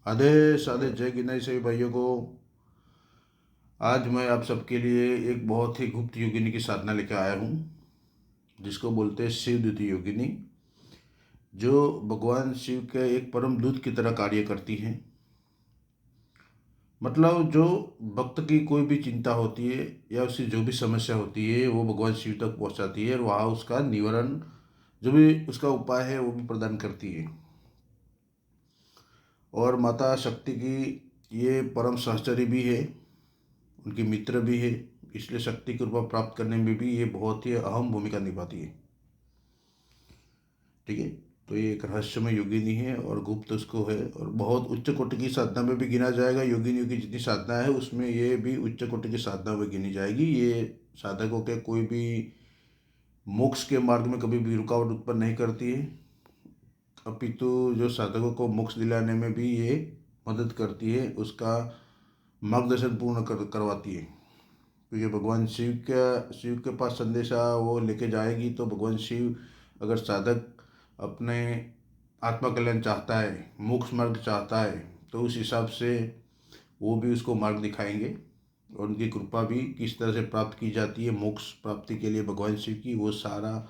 आदेश आदेश जय गिनाई सभी भाइयों को। आज मैं आप सबके लिए एक बहुत ही गुप्त योगिनी की साधना लेकर आया हूँ, जिसको बोलते हैं शिव द्वितीय योगिनी, जो भगवान शिव के एक परम दूत की तरह कार्य करती हैं। मतलब जो भक्त की कोई भी चिंता होती है या उसकी जो भी समस्या होती है वो भगवान शिव तक पहुँचाती है और वहाँ उसका निवारण, जो भी उसका उपाय है वो भी प्रदान करती है। और माता शक्ति की ये परम सहचरी भी है, उनकी मित्र भी है, इसलिए शक्ति की कृपा प्राप्त करने में भी ये बहुत ही अहम भूमिका निभाती है। ठीक है, तो ये एक रहस्यमय योगिनी है और गुप्त उसको है और बहुत उच्च कोटि की साधना में भी गिना जाएगा। योगिनियों की जितनी साधना है उसमें ये भी उच्च कोटि की साधना में गिनी जाएगी। ये साधकों के कोई भी मोक्ष के मार्ग में कभी भी रुकावट उत्पन्न नहीं करती है, अपितु जो साधकों को मोक्ष दिलाने में भी ये मदद करती है, उसका मार्गदर्शन पूर्ण करवाती है। तो ये भगवान शिव के पास संदेशा वो लेके जाएगी, तो भगवान शिव अगर साधक अपने आत्मा कल्याण चाहता है, मोक्ष मार्ग चाहता है, तो उस हिसाब से वो भी उसको मार्ग दिखाएंगे और उनकी कृपा भी किस तरह से प्राप्त की जाती है मोक्ष प्राप्ति के लिए भगवान शिव की, वो सारा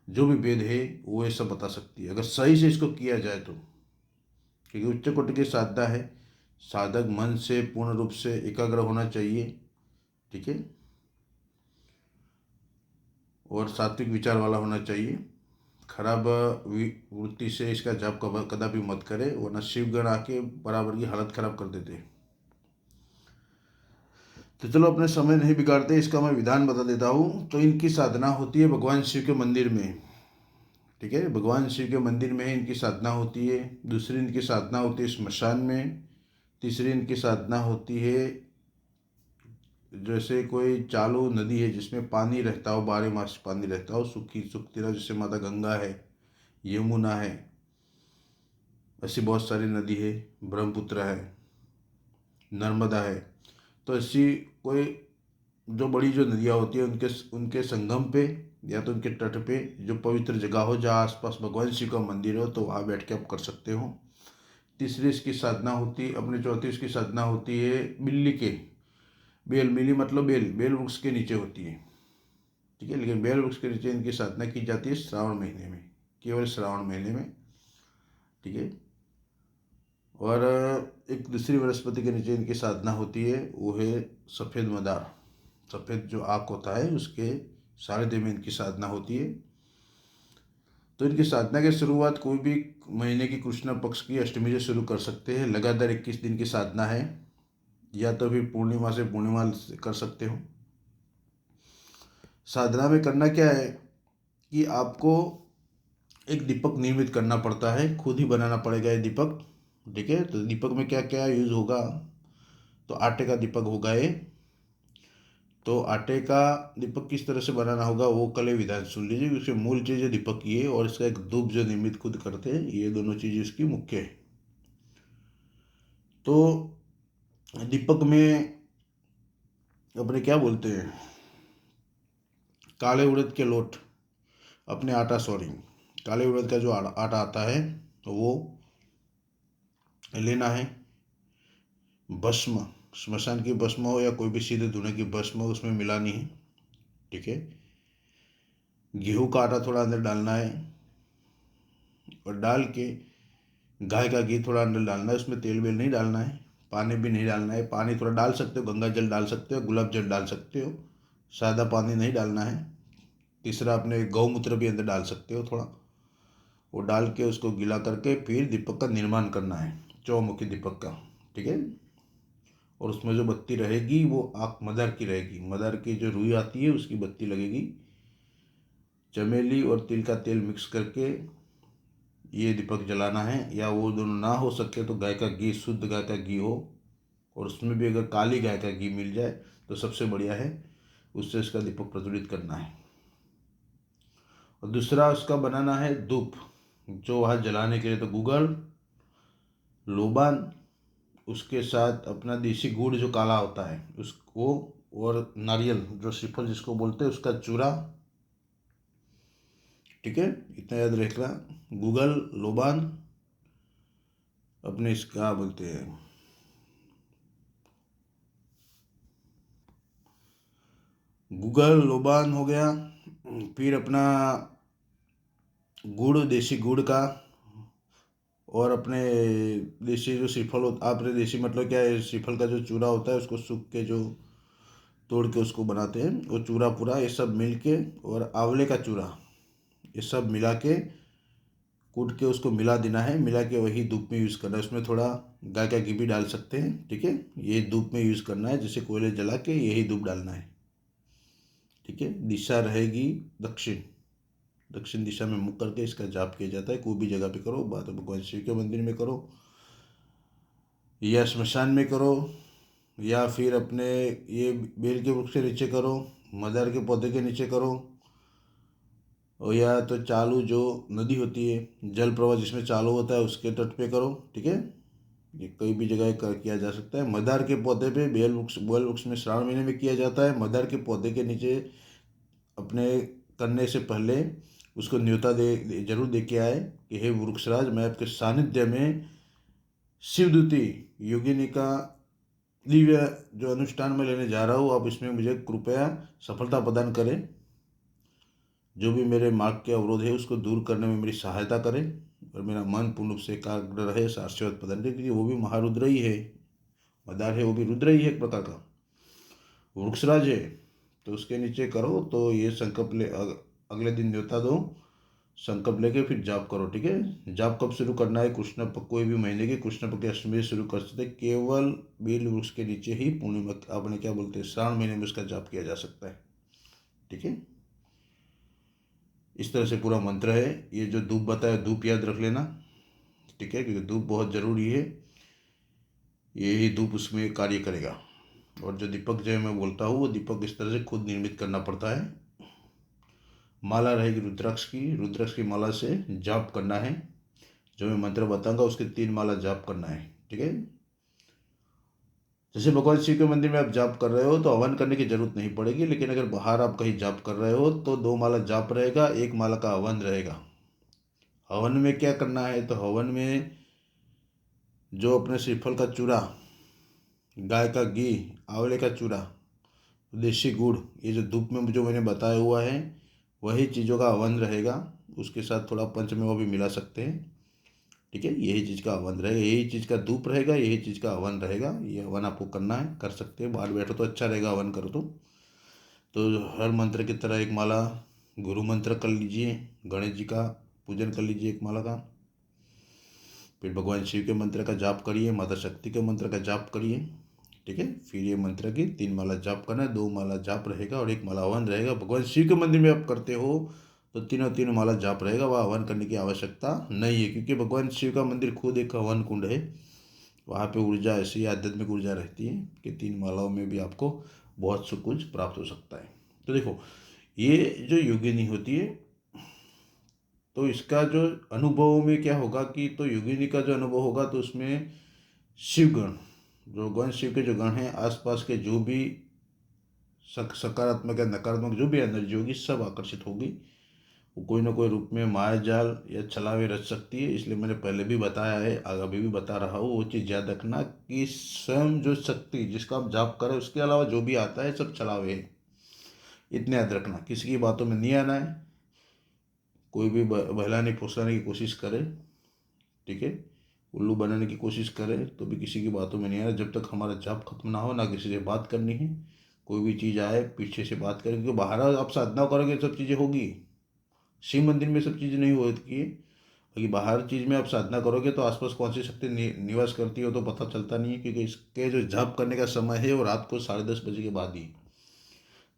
जो भी वेद है वो ये सब बता सकती है, अगर सही से इसको किया जाए तो। क्योंकि उच्च कोटि की साधना है, साधक मन से पूर्ण रूप से एकाग्र होना चाहिए। ठीक है, और सात्विक विचार वाला होना चाहिए। खराब वृत्ति से इसका जाप कदापि मत करे, वरना शिवगण आके बराबर की हालत खराब कर देते हैं। तो चलो अपने समय नहीं बिगाड़ते, इसका मैं विधान बता देता हूँ। तो इनकी साधना होती है भगवान शिव के मंदिर में। ठीक है, भगवान शिव के मंदिर में इनकी साधना होती है। दूसरी इनकी साधना होती है स्मशान में। तीसरी इनकी साधना होती है जैसे कोई चालू नदी है जिसमें पानी रहता हो, 12 मास पानी रहता हो, सूखी सूखती रहो, जैसे माता गंगा है, यमुना है, ऐसी बहुत सारी नदी है, ब्रह्मपुत्र है, नर्मदा है। तो ऐसी कोई जो बड़ी जो नदियाँ होती है उनके उनके संगम पे या तो उनके तट पे जो पवित्र जगह हो, जहाँ आसपास भगवान शिव का मंदिर हो, तो वहाँ बैठ के आप कर सकते हो। तीसरी इसकी साधना होती, अपने चौथी इसकी साधना होती है बिल्ली के, बेल मिली मतलब बेल बेल वृक्ष के नीचे होती है। ठीक है, लेकिन बेल वृक्ष के नीचे इनकी साधना की जाती है श्रावण महीने में, केवल श्रावण महीने में। ठीक है, और एक दूसरी वनस्पति के नीचे इनकी साधना होती है, वो है सफ़ेद मदार, सफ़ेद जो आक होता है उसके सानिध्य में इनकी साधना होती है। तो इनकी साधना की शुरुआत कोई भी महीने की कृष्ण पक्ष की अष्टमी से शुरू कर सकते हैं। लगातार 21 दिन की साधना है, या तो भी पूर्णिमा से पूर्णिमा कर सकते हो। साधना में करना क्या है कि आपको एक दीपक निर्मित करना पड़ता है, खुद ही बनाना पड़ेगा ये दीपक। ठीक है, तो दीपक में क्या क्या यूज़ होगा, तो आटे का दीपक होगा ये। तो आटे का दीपक किस तरह से बनाना होगा वो कल विधान सुन लीजिए। उसके मूल चीज़ है दीपक ये, और इसका एक धूप जो निर्मित खुद करते हैं, ये दोनों चीज़ें इसकी मुख्य है। तो दीपक में अपने क्या बोलते हैं, काले उड़द के लोट, अपने आटा सॉरी, काले उड़द का जो आटा आता है तो वो लेना है। भस्म, स्मशान की भस्म हो या कोई भी सीधे धुने की भस्म हो, उसमें मिलानी है। ठीक है, गेहूँ का आटा थोड़ा अंदर डालना है और डाल के गाय का घी थोड़ा अंदर डालना है। उसमें तेल वेल नहीं डालना है, पानी भी नहीं डालना है। पानी थोड़ा डाल सकते हो, गंगा जल डाल सकते हो, गुलाब जल डाल सकते हो, सादा पानी नहीं डालना है। तीसरा अपने गौमूत्र भी अंदर डाल सकते हो थोड़ा, वो डाल के उसको गीला करके फिर दीपक का निर्माण करना है, चौमुखी दीपक का। ठीक है, और उसमें जो बत्ती रहेगी वो आँख मदार की रहेगी, मदार की जो रुई आती है उसकी बत्ती लगेगी। चमेली और तिल का तेल मिक्स करके ये दीपक जलाना है, या वो दोनों ना हो सके तो गाय का घी, शुद्ध गाय का घी हो, और उसमें भी अगर काली गाय का घी मिल जाए तो सबसे बढ़िया है, उससे इसका दीपक प्रज्वलित करना है। और दूसरा उसका बनाना है धूप, जो वहाँ जलाने के लिए तो गूगल, लोबान, उसके साथ अपना देसी गुड़ जो काला होता है उसको, और नारियल जो श्रीफल जिसको बोलते हैं उसका चूरा। ठीक है, इतना याद रखना, गूगल, लोबान, अपने इसका बोलते हैं गूगल लोबान हो गया, फिर अपना गुड़, देसी गुड़ का, और अपने देसी जो श्रीफल होता, आपने देसी मतलब क्या है, श्रीफल का जो चूरा होता है उसको सूख के जो तोड़ के उसको बनाते हैं, वो चूरा पूरा ये सब मिल के, और आंवले का चूरा, ये सब मिला के कूट के उसको मिला देना है। मिला के वही धूप में यूज़ करना है। उसमें थोड़ा गाय का घी भी डाल सकते हैं, ठीक है। ये धूप में यूज़ करना है, जैसे कोयले जला के यही धूप डालना है, ठीक है। दिशा रहेगी दक्षिण, दक्षिण दिशा में मुख करके इसका जाप किया जाता है। कोई भी जगह पे करो, बात भगवान शिव के मंदिर में करो, या स्मशान में करो, या फिर अपने ये बेल के वृक्ष के नीचे करो, मदार के पौधे के नीचे करो, और या तो चालू जो नदी होती है, जल प्रवाह जिसमें चालू होता है, उसके तट पे करो, ठीक है। ये कई भी जगह किया जा सकता है। मदार के पौधे पे, बेल वृक्ष में श्रावण महीने में किया जाता है। मदार के पौधे के नीचे अपने करने से पहले उसको न्योता जरूर दे के आए कि हे वृक्षराज, मैं आपके सानिध्य में शिवदूती योगिनी का दिव्य जो अनुष्ठान में लेने जा रहा हूँ, आप इसमें मुझे कृपया सफलता प्रदान करें। जो भी मेरे मार्ग के अवरोध है उसको दूर करने में मेरी सहायता करें, और मेरा मन पूर्ण रूप से एकाग्र रहे, आशीर्वाद प्रदान करें, क्योंकि वो भी महारुद्र ही है। मदार है वो भी रुद्र ही है, एक प्रकार का वृक्षराज है। तो उसके नीचे करो, तो ये संकल्प ले, अगले दिन न्योता दो, संकल्प लेके फिर जाप करो, ठीक है। जाप कब शुरू करना है, कृष्ण पक्ष, कोई भी महीने की कृष्ण पक्ष की अष्टमी से शुरू कर सकते हैं। केवल बेल वृक्ष के नीचे ही पूर्णिमा, आपने क्या बोलते हैं, श्रावण महीने में उसका जाप किया जा सकता है, ठीक है। इस तरह से पूरा मंत्र है। ये जो धूप बताया, धूप याद रख लेना, ठीक है, क्योंकि धूप बहुत ज़रूरी है। यही धूप उसमें कार्य करेगा। और जो दीपक जो मैं बोलता हूँ, वो दीपक इस तरह से खुद निर्मित करना पड़ता है। माला रहेगी रुद्राक्ष की माला से जाप करना है। जो मैं मंत्र बताऊंगा उसके 3 माला जाप करना है, ठीक है। जैसे भगवान शिव के मंदिर में आप जाप कर रहे हो तो हवन करने की जरूरत नहीं पड़ेगी, लेकिन अगर बाहर आप कहीं जाप कर रहे हो तो 2 माला जाप रहेगा, 1 माला का हवन रहेगा। हवन में क्या करना है, तो हवन में जो अपने श्रीफल का चूरा, गाय का घी, आंवले का चूरा, देसी गुड़, ये जो धूप में जो मैंने बताया हुआ है, वही चीज़ों का हवन रहेगा। उसके साथ थोड़ा पंचमेवा भी मिला सकते हैं, ठीक है। यही चीज़ का हवन रहेगा, यही चीज़ का धूप रहेगा, यही चीज़ का हवन रहेगा। ये हवन आपको करना है, कर सकते हैं। बाहर बैठो तो अच्छा रहेगा, हवन करो तो हर मंत्र की तरह एक माला गुरु मंत्र कर लीजिए, गणेश जी का पूजन कर लीजिए एक माला का, फिर भगवान शिव के मंत्र का जाप करिए, माता शक्ति के मंत्र का जाप करिए, ठीक है। फिर ये मंत्र की 3 माला जाप करना है, 2 माला जाप रहेगा और 1 माला हवन रहेगा। भगवान शिव के मंदिर में आप करते हो तो तीनों माला जाप रहेगा, वह हवन करने की आवश्यकता नहीं है, क्योंकि भगवान शिव का मंदिर खुद एक हवन कुंड है। वहाँ पे ऊर्जा, ऐसी आध्यात्मिक ऊर्जा रहती है कि 3 मालाओं में भी आपको बहुत सब कुछ प्राप्त हो सकता है। तो देखो, ये जो योगिनी होती है, तो इसका जो अनुभव में क्या होगा कि, तो योगिनी का जो अनुभव होगा तो उसमें शिवगण, जो गण शिव के जो गण हैं, आसपास के जो भी सकारात्मक या नकारात्मक जो भी एनर्जी होगी, सब आकर्षित होगी। वो कोई ना कोई रूप में माया जाल या छलावे रच सकती है। इसलिए मैंने पहले भी बताया है, अभी भी बता रहा हूँ, वो चीज़ याद रखना कि स्वयं जो शक्ति जिसका आप जाप करें, उसके अलावा जो भी आता है सब छलावे है। इतने याद रखना, किसी की बातों में नहीं आना है। कोई भी बहलाने फुसलाने की कोशिश करे, ठीक है, उल्लू बनाने की कोशिश करें तो भी किसी की बातों में नहीं आना। जब तक हमारा जाप खत्म ना हो, ना किसी से बात करनी है। कोई भी चीज़ आए पीछे से बात करें, क्योंकि बाहर आप साधना करोगे सब चीज़ें होगी, शिव मंदिर में सब चीज़ें नहीं होती है। बाकी बाहर चीज़ में आप साधना करोगे तो आसपास कौन सी शक्ति निवास करती हो तो पता चलता नहीं है, क्योंकि इसके जो जाप करने का समय है वो रात को 10:30 बजे के बाद ही।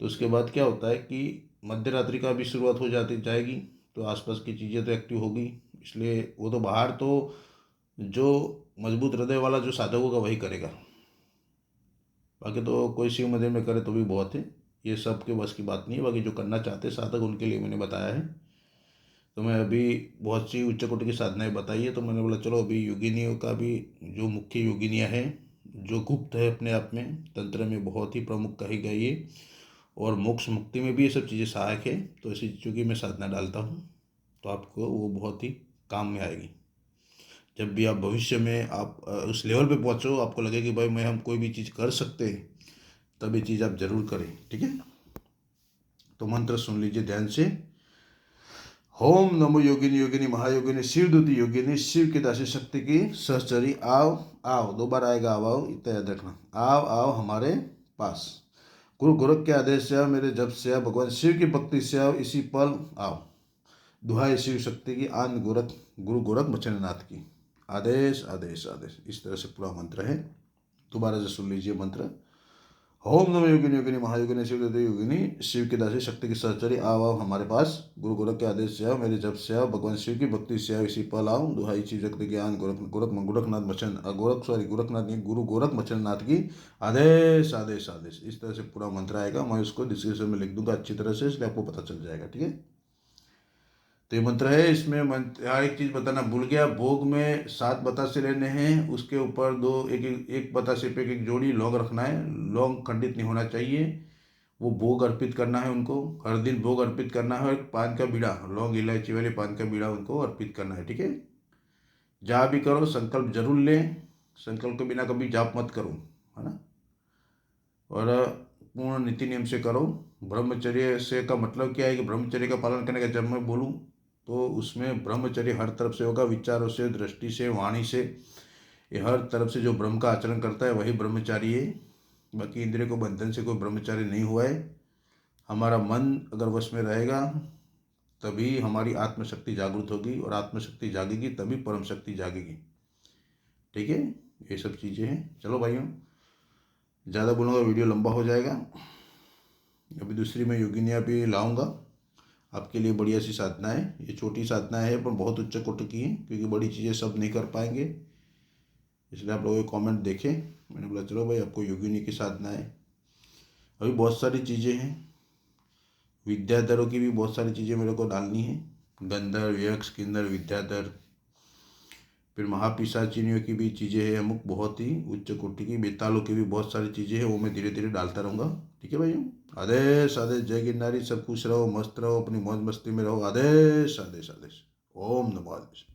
तो उसके बाद क्या होता है कि मध्य रात्रि का भी शुरुआत हो जाती जाएगी, तो आसपास की चीज़ें तो एक्टिव होगी। इसलिए वो तो बाहर तो जो मजबूत हृदय वाला जो साधक होगा वही करेगा। बाकी तो कोई शिव मंदिर में करे तो भी बहुत है, ये सब के बस की बात नहीं है। बाकी जो करना चाहते साधक, उनके लिए मैंने बताया है। तो मैं अभी बहुत सी उच्च कोटि की साधनाएं बताई है, तो मैंने बोला चलो अभी योगिनियों का भी, जो मुख्य योगिनियाँ हैं, जो गुप्त है अपने आप में, तंत्र में बहुत ही प्रमुख कही गई है, और मोक्ष मुक्ति में भी ये सब चीज़ें सहायक है। तो ऐसी चीज़ों की मैं साधना डालता हूँ, तो आपको वो बहुत ही काम में आएगी। जब भी आप भविष्य में आप उस लेवल पे पहुँचो, आपको लगे कि भाई मैं हम कोई भी चीज़ कर सकते हैं, तब ये चीज़ आप जरूर करें। ठीक है, तो मंत्र सुन लीजिए ध्यान से। ओम नमो योगिनी योगिनी महायोगिनी शिवदूती योगिनी शिव की दासी शक्ति की सहचरी आओ आओ, दो बार आएगा आओ आओ, इतना याद रखना। आओ आओ हमारे पास, गुरु गोरख के आदेश से आओ, मेरे जप से आओ, भगवान शिव की भक्ति से आओ, इसी पल आओ। दुहाई शिव शक्ति की, आन गोरख गुरु गोरख मचननाथ की। आदेश आदेश आदेश, इस तरह से पूरा मंत्र है। दोबारा से सुन लीजिए मंत्र। ओम नमो योगिनी योगिनी महायोगिनी शिवदूती योगिनी शिव की दासी शक्ति की सहचरी आओ आओ हमारे पास, गुरु गोरख के आदेश से आओ, मेरे जप से आओ, भगवान शिव की भक्ति से आओ, इसी पल आओ। दुहाई शिव शक्ति ज्ञान गोरख गोरख गोरखनाथ मचन गोरखनाथ नहीं, गुरु गोरख मचननाथ की। आदेश आदेश आदेश, इस तरह से पूरा मंत्र आएगा। मैं उसको डिस्क्रिप्शन में लिख दूंगा अच्छी तरह से, इसलिए आपको पता चल जाएगा। ठीक है, तो ये मंत्र है। इसमें हर एक चीज़ बताना भूल गया। भोग में 7 बतासे लेने हैं, उसके ऊपर एक बतासे पे एक जोड़ी लौंग रखना है। लौंग खंडित नहीं होना चाहिए, वो भोग अर्पित करना है उनको। हर दिन भोग अर्पित करना है। और एक पान का बीड़ा, लौंग इलायची वाले पान का बीड़ा उनको अर्पित करना है। ठीक है, जहाँ भी करो संकल्प जरूर लें, संकल्प के बिना कभी जाप मत करो, है ना। और पूर्ण नीति नियम से करो। ब्रह्मचर्य से का मतलब क्या है कि ब्रह्मचर्य का पालन करने का जब मैं बोलूँ तो उसमें ब्रह्मचर्य हर तरफ से होगा, विचारों से, दृष्टि से, वाणी से, ये हर तरफ से जो ब्रह्म का आचरण करता है वही ब्रह्मचारी है। बाकी इंद्रिय को बंधन से कोई ब्रह्मचारी नहीं हुआ है। हमारा मन अगर वश में रहेगा तभी हमारी आत्मशक्ति जागृत होगी, और आत्मशक्ति जागेगी तभी परम शक्ति जागेगी। ठीक है, ये सब चीज़ें हैं। चलो भाइयों, ज़्यादा बोलूँगा वीडियो लंबा हो जाएगा। अभी दूसरी मैं योगिनियाँ भी लाऊंगा आपके लिए। बढ़िया सी साधना है, ये छोटी साधना है पर बहुत उच्च कोटि की है, क्योंकि बड़ी चीज़ें सब नहीं कर पाएंगे। इसलिए आप लोगों के कमेंट देखे, मैंने बोला चलो भाई आपको योगिनी की साधना है। अभी बहुत सारी चीज़ें हैं, विद्याधरों की भी बहुत सारी चीज़ें मेरे को डालनी है। गंधर्व, यक्ष, किन्नर, विद्याधर, फिर महापिशाचिनियों की भी चीज़ें हैं अमुक बहुत ही उच्च कोटि की। बेतालों की भी बहुत सारी चीज़ें हैं, वो मैं धीरे धीरे डालता रहूँगा। ठीक है भाइयों, आदेश आदेश। जय गिरनारी, सब खुश रहो, मस्त रहो, अपनी मौज मस्ती में रहो। आदेश आदेश आदेश। ओम नमो आदेश।